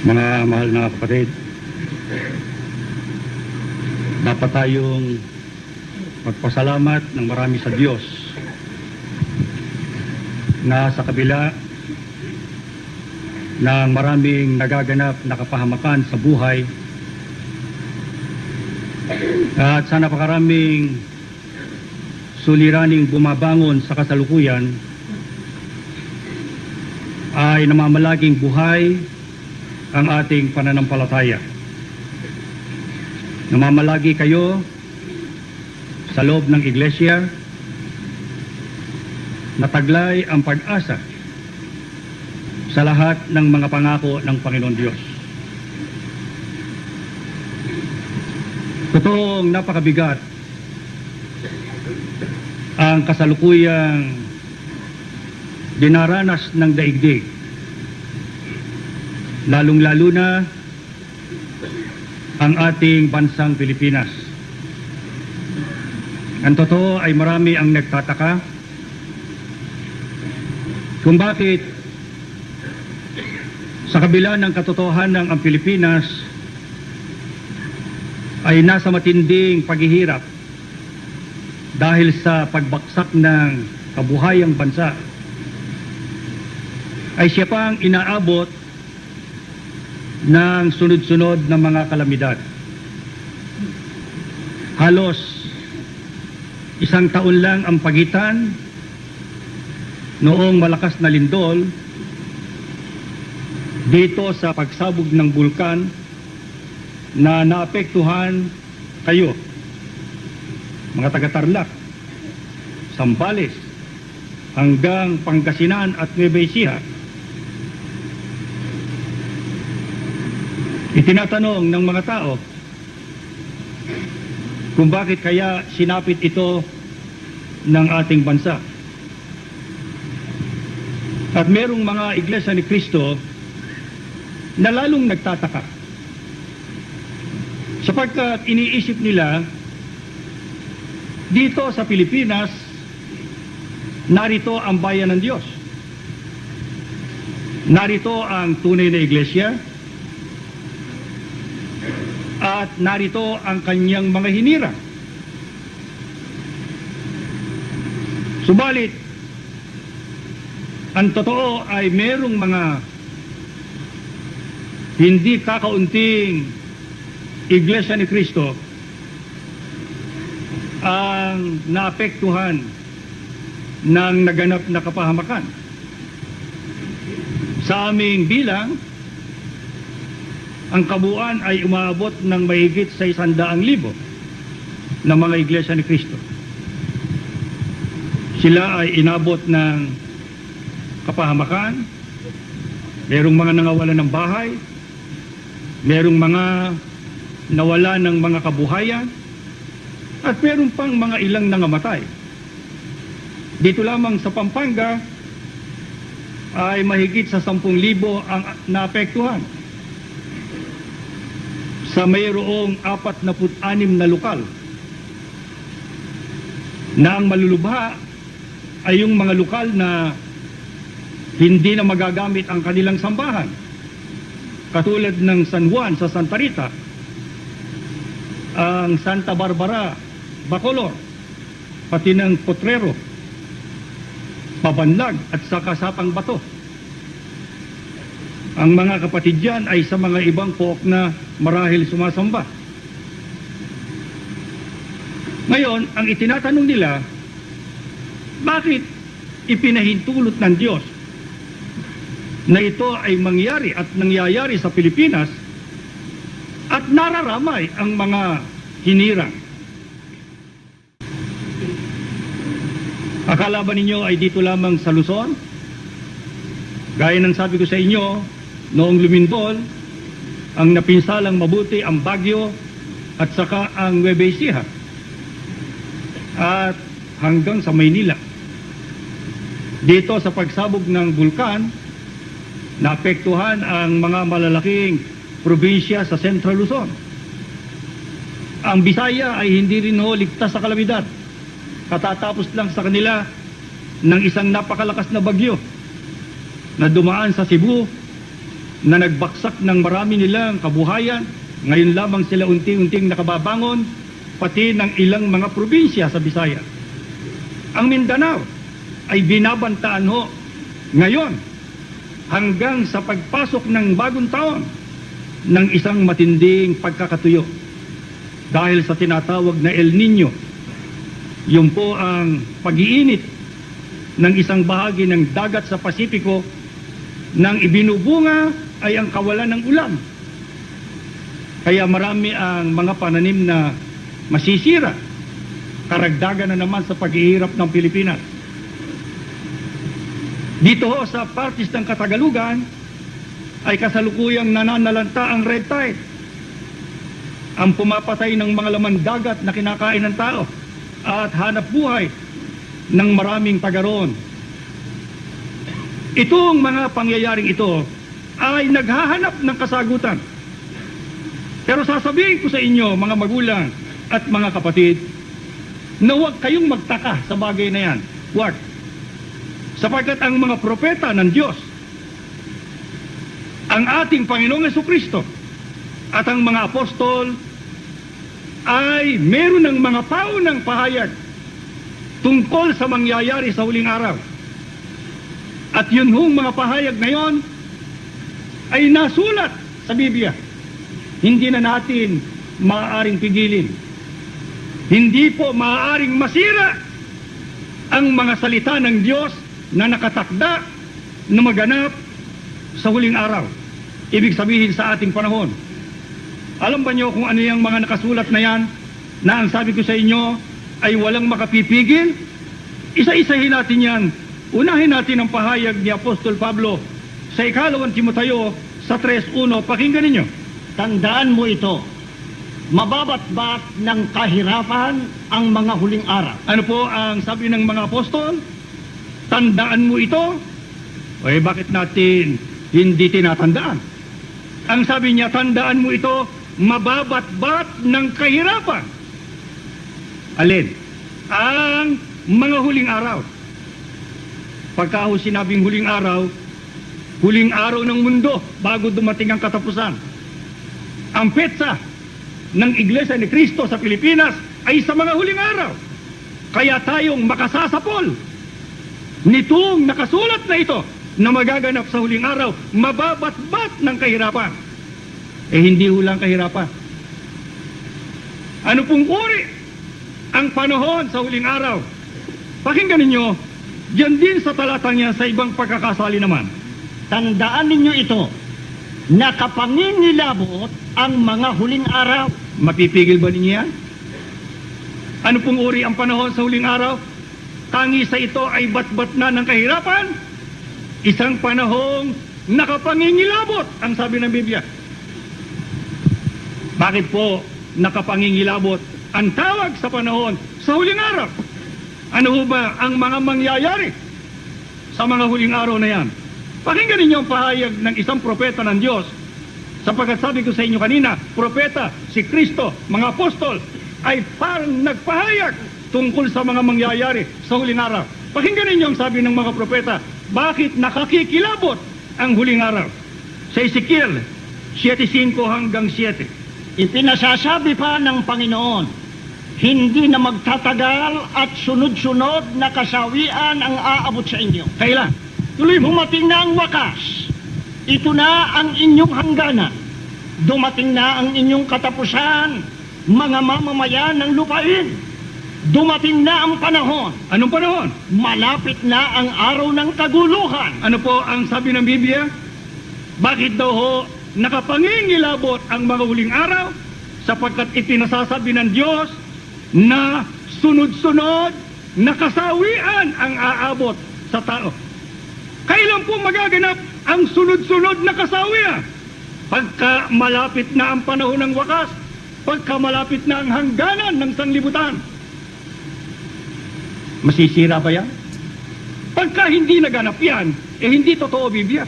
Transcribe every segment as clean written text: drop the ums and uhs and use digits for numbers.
Mga mahal na kapatid, dapat tayong magpasalamat ng marami sa Diyos na sa kabila ng maraming nagaganap na kapahamakan sa buhay at sa napakaraming suliraning bumabangon sa kasalukuyan, ay namamalaging buhay ang ating pananampalataya. Namamalagi kayo sa loob ng iglesia na taglay ang pag-asa sa lahat ng mga pangako ng Panginoon Diyos. Totoong napakabigat ang kasalukuyang dinaranas ng daigdig, lalong-lalo na ang ating bansang Pilipinas. Ang totoo ay marami ang nagtataka kung bakit sa kabila ng katotohanan ang Pilipinas ay nasa matinding paghihirap dahil sa pagbaksak ng kabuhayang bansa, ay siya pang inaabot ng sunod-sunod na mga kalamidad. Halos isang taon lang ang pagitan noong malakas na lindol dito sa pagsabog ng bulkan na naapektuhan kayo, mga taga-Tarlac, Zambales, hanggang Pangasinan at Nueva Ecija. Itinatanong ng mga tao kung bakit kaya sinapit ito ng ating bansa. At merong mga iglesia ni Cristo na lalong nagtataka, sapagkat iniisip nila dito sa Pilipinas, narito ang bayan ng Diyos. Narito ang tunay na iglesia at narito ang kanyang mga hinirang. Subalit, ang totoo ay merong mga hindi kakaunting iglesia ni Cristo ang naapektuhan ng naganap na kapahamakan. Sa aming bilang, ang kabuuan ay umaabot ng mahigit sa 100,000 na mga iglesia ni Cristo. Sila ay inabot ng kapahamakan, merong mga nangawalan ng bahay, merong mga nawala ng mga kabuhayan, at meron pang mga ilang nangamatay. Dito lamang sa Pampanga ay mahigit sa 10,000 ang naapektuhan. Sa mayroong 46 na lokal na ang malulubha ay yung mga lokal na hindi na magagamit ang kanilang sambahan, katulad ng San Juan sa Santa Rita, ang Santa Barbara, Bacolor, pati ng Potrero, Pabanlag at sa Kasapang Bato. Ang mga kapatid dyan ay sa mga ibang pook na marahil sumasamba. Ngayon, ang itinatanong nila, bakit ipinahintulot ng Diyos na ito ay mangyari at nangyayari sa Pilipinas at nararamay ang mga hinirang? Akala ba ninyo ay dito lamang sa Luzon? Gaya ng sabi ko sa inyo, noong lumindol, ang napinsalang mabuti ang Baguio at saka ang Nueva Ecija at hanggang sa Maynila. Dito sa pagsabog ng bulkan, naapektuhan ang mga malalaking probinsya sa Central Luzon. Ang Bisaya ay hindi rin ligtas sa kalamidad. Katatapos lang sa kanila ng isang napakalakas na bagyo na dumaan sa Cebu na nagbaksak ng marami nilang kabuhayan. Ngayon lamang sila unti-unting nakababangon, pati ng ilang mga probinsya sa Bisaya. Ang Mindanao ay binabantaan ho ngayon hanggang sa pagpasok ng bagong taon ng isang matinding pagkakatuyo dahil sa tinatawag na El Nino. Yun po ang pag-iinit ng isang bahagi ng dagat sa Pasipiko nang ibinubunga ay ang kawalan ng ulan. Kaya marami ang mga pananim na masisira. Karagdagan na naman sa paghihirap ng Pilipinas. Dito ho sa parties ng Katagalugan ay kasalukuyang nananalanta ang red tide. Ang pumapatay ng mga laman dagat na kinakain ng tao at hanap buhay ng maraming taga roon. Itong mga pangyayaring ito ay naghahanap ng kasagutan. Pero sasabihin ko sa inyo, mga magulang at mga kapatid, na huwag kayong magtaka sa bagay na yan. Huwag. Sapagkat ang mga propeta ng Diyos, ang ating Panginoong Jesucristo at ang mga apostol ay meron ng mga paunang pahayag tungkol sa mangyayari sa huling araw. At yun hong mga pahayag na yon ay nasulat sa Biblia. Hindi na natin maaaring pigilin. Hindi po maaaring masira ang mga salita ng Diyos na nakatakda na maganap sa huling araw. Ibig sabihin sa ating panahon. Alam ba niyo kung ano yung mga nakasulat na yan na ang sabi ko sa inyo ay walang makapipigil? Isa-isahin natin yan. Unahin natin ang pahayag ni Apostol Pablo sa 2 Timoteo sa 3:1. Pakinggan ninyo. Tandaan mo ito, mababatbat ng kahirapan ang mga huling araw. Ano po ang sabi ng mga apostol? Tandaan mo ito? Eh bakit natin hindi tinatandaan? Ang sabi niya, tandaan mo ito, mababatbat ng kahirapan. Alin? Ang mga huling araw. Pagka ho sinabing huling araw ng mundo bago dumating ang katapusan. Ang petsa ng Iglesia ni Cristo sa Pilipinas ay sa mga huling araw. Kaya tayong makasasapol nitong nakasulat na ito na magaganap sa huling araw, mababatbat ng kahirapan. Eh hindi hulang kahirapan. Ano pong uri ang panahon sa huling araw? Pakinggan ninyo, diyan din sa talatang niya sa ibang pagkakasali naman. Tandaan ninyo ito, nakapangingilabot ang mga huling araw. Mapipigil ba ninyo yan? Ano pong uri ang panahon sa huling araw? Tangi sa ito ay batbat na ng kahirapan. Isang panahong nakapangingilabot, ang sabi ng Biblia. Bakit po nakapangingilabot ang tawag sa panahon sa huling araw? Ano ho ba ang mga mangyayari sa mga huling araw na yan? Pakinggan ninyo ang pahayag ng isang propeta ng Diyos. Sapagkat sabi ko sa inyo kanina, propeta, si Kristo, mga apostol, ay parang nagpahayag tungkol sa mga mangyayari sa huling araw. Pakinggan ninyo ang sabi ng mga propeta, bakit nakakikilabot ang huling araw? Sa Ezekiel 7:5 hanggang 7. Ipinasasabi pa ng Panginoon, hindi na magtatagal at sunod-sunod na kasawian ang aabot sa inyo. Kailan? Tuloy mo. Dumating na ang wakas. Ito na ang inyong hangganan. Dumating na ang inyong katapusan, mga mamamayan ng lupain. Dumating na ang panahon. Anong panahon? Malapit na ang araw ng kaguluhan. Ano po ang sabi ng Biblia? Bakit daw ho nakapangingilabot ang mga huling araw? Sapagkat itinasasabi ng Diyos na sunod-sunod na kasawian ang aabot sa tao. Kailan po magaganap ang sunod-sunod na kasawian? Pagka malapit na ang panahon ng wakas, pagka malapit na ang hangganan ng sanlibutan. Masisira ba yan? Pagka hindi naganap yan, eh hindi totoo Biblia.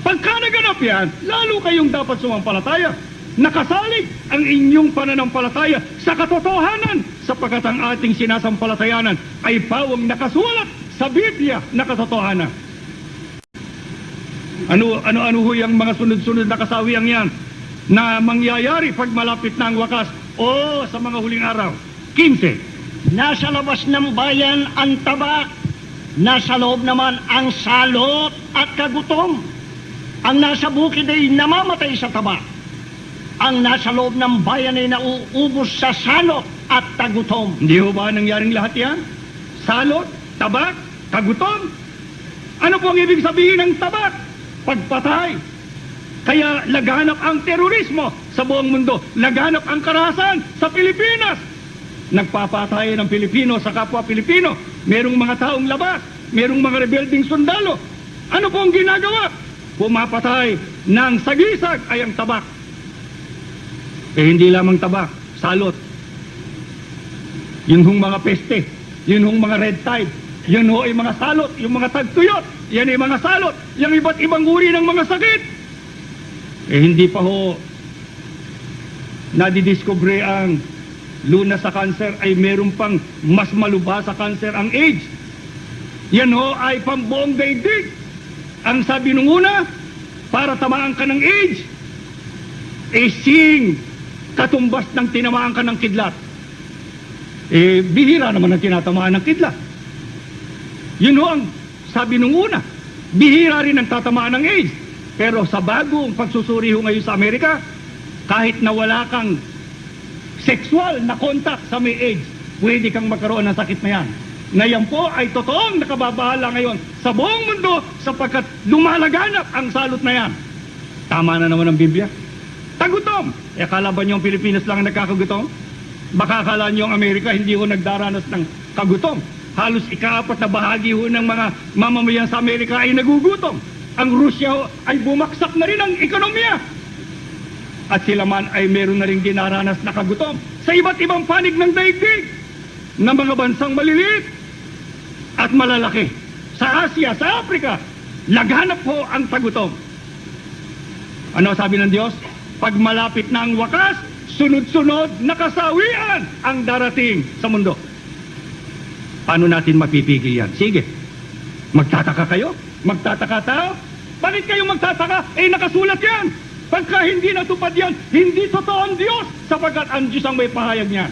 Pagka naganap yan, lalo kayong dapat sumampalataya. Nakasalig ang inyong pananampalataya sa katotohanan, sapagkat ang ating sinasampalatayanan ay pawang nakasulat sa Biblia na katotohanan. Ano ho yung mga sunod-sunod na kasawiang yan na mangyayari pag malapit na ang wakas o sa mga huling araw? 15. Nasa labas ng bayan ang tabak, nasa loob naman ang salot at kagutom. Ang nasa bukid ay namamatay sa tabak. Ang nasa loob ng bayan ay nauubos sa salot at kagutom. Hindi ho ba nangyaring lahat yan? Salot, tabak, kagutom? Ano po ang ibig sabihin ng tabak? Pagpatay. Kaya laganap ang terorismo sa buong mundo. Laganap ang karahasan sa Pilipinas. Nagpapatay ng Pilipino sa kapwa Pilipino. Merong mga taong labas. Merong mga rebelding sundalo. Ano po ang ginagawa? Pumapatay ng sagisag ay ang tabak. Hindi lamang tabak, salot. Yun hong mga peste. Yun hong mga red tide. Yun ho ay mga salot, yung mga tagtuyot. Yan ay mga salot. Yung iba't ibang uri ng mga sakit. Hindi pa ho nadidiscover ang lunas sa cancer ay meron pang mas malubha sa cancer ang AIDS. Yan ho ay pambuong daigdig. Ang sabi nung una, para tamaan ka ng AIDS, sing katumbas ng tinamaan ka ng kidlat. Bihira naman ang tinatamaan ng kidlat. Yun ho ang sabi nung una. Bihira rin ang tatamaan ng AIDS. Pero sa bagong pagsusuri ho ngayon sa Amerika, kahit na wala kang sexual na contact sa may AIDS, pwede kang magkaroon ng sakit na yan. Ngayon po ay totoong nakababahala ngayon sa buong mundo sapagkat lumalaganap ang salot na yan. Tama na naman ang Biblia. Tagutom! Akala ba niyo ang Pilipinas lang ang nagkakagutom? Baka akala niyo ang Amerika hindi ho nagdaranas ng kagutom. Halos ika-4 na bahagi ho ng mga mamamayan sa Amerika ay nagugutom. Ang Rusya ho ay bumaksak na rin ang ekonomiya. At sila man ay meron na rin dinaranas na kagutom sa iba't ibang panig ng daigdig ng mga bansang maliliit at malalaki. Sa Asia, sa Afrika, laganap ho ang tagutom. Ano sabi ng Diyos? Pag malapit na ang wakas, sunod-sunod na kasawian ang darating sa mundo. Paano natin mapipigil yan? Sige, magtataka kayo? Magtataka tao? Bakit kayo magtataka? Nakasulat yan. Pagka hindi natupad yan, hindi totoo ang Diyos sapagkat ang Diyos ang may pahayag niyan.